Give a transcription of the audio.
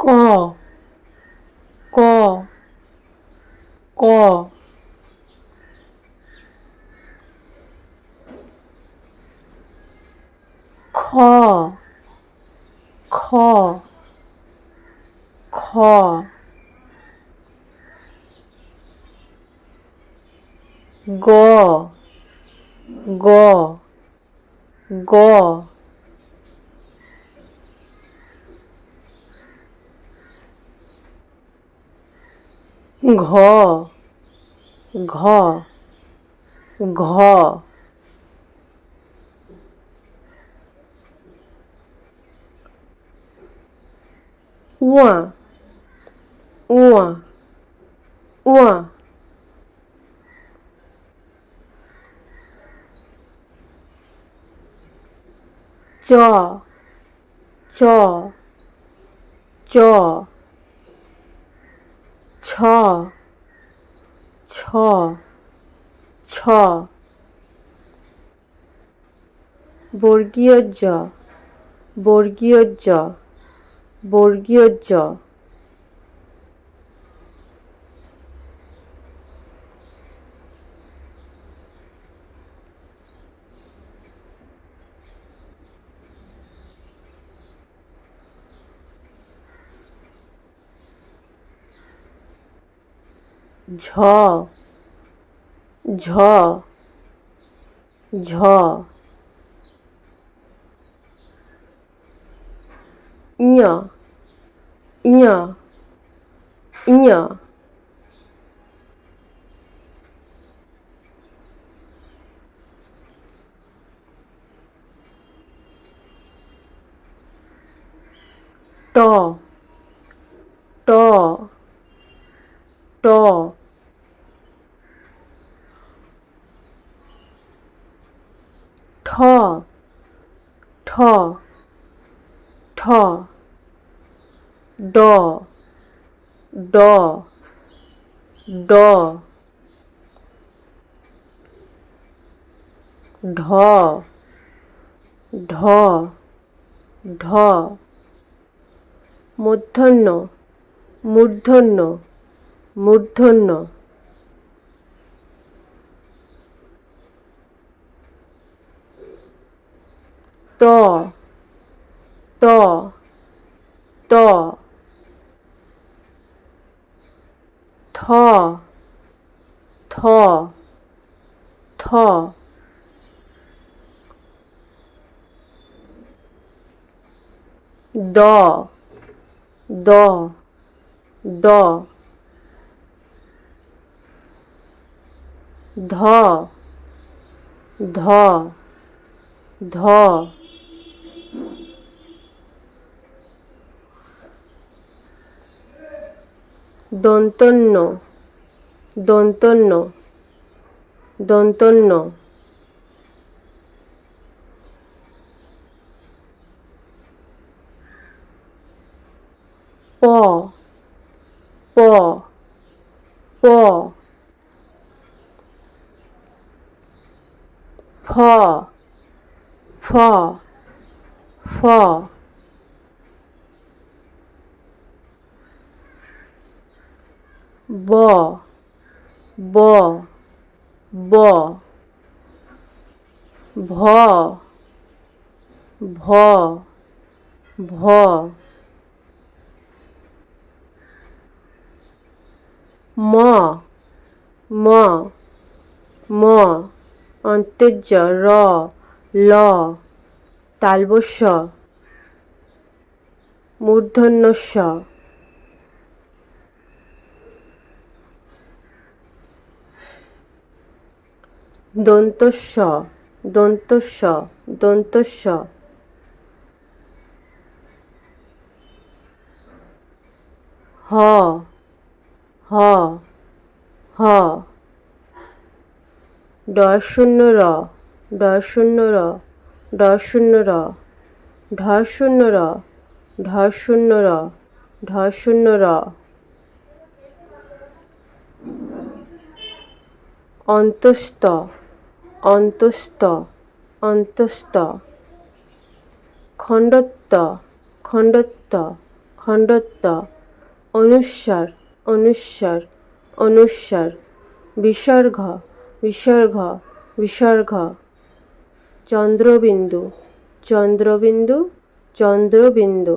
ক ক ক খ খ খ গ গ গ ঘ ঘ ঘ ওয়া ওয়া ওয়া চ চ চ ছ ছ ছ বর্গীয় জ বর্গীয় জ বর্গীয় জ ঝ ঝ ঝ ইয়া ইয়া ইয়া ট ট ট ঠ ঠ ঠ ড ড ড ঢ ঢ ঢ মূর্ধন্য মূর্ধন্য মূর্ধন্য ত ত ত থ থ থ দ দ দ ধ ধ ধ দন্তন্য দন্তন্য দন্তন্য প প প ফ ফ ফ ব ব ব ভ ভ ভ ম ম ম অন্তর্য র ল তালবস্য মূর্ধন্য ষ দন্তস্ব দন্তস্ব দন্তস্ব হ হ হ ড শূন্য র ড শূন্য র ড শূন্য র ঢ শূন্য র ঢ শূন্য র ঢ শূন্য র অন্তস্থ অন্তস্থ অন্তস্থ খণ্ডত্ব খণ্ডত্ব খণ্ডত্ব অনুস্বার অনুস্বার অনুস্বার বিসর্গ বিসর্গ বিসর্গ চন্দ্রবিন্দু চন্দ্রবিন্দু চন্দ্রবিন্দু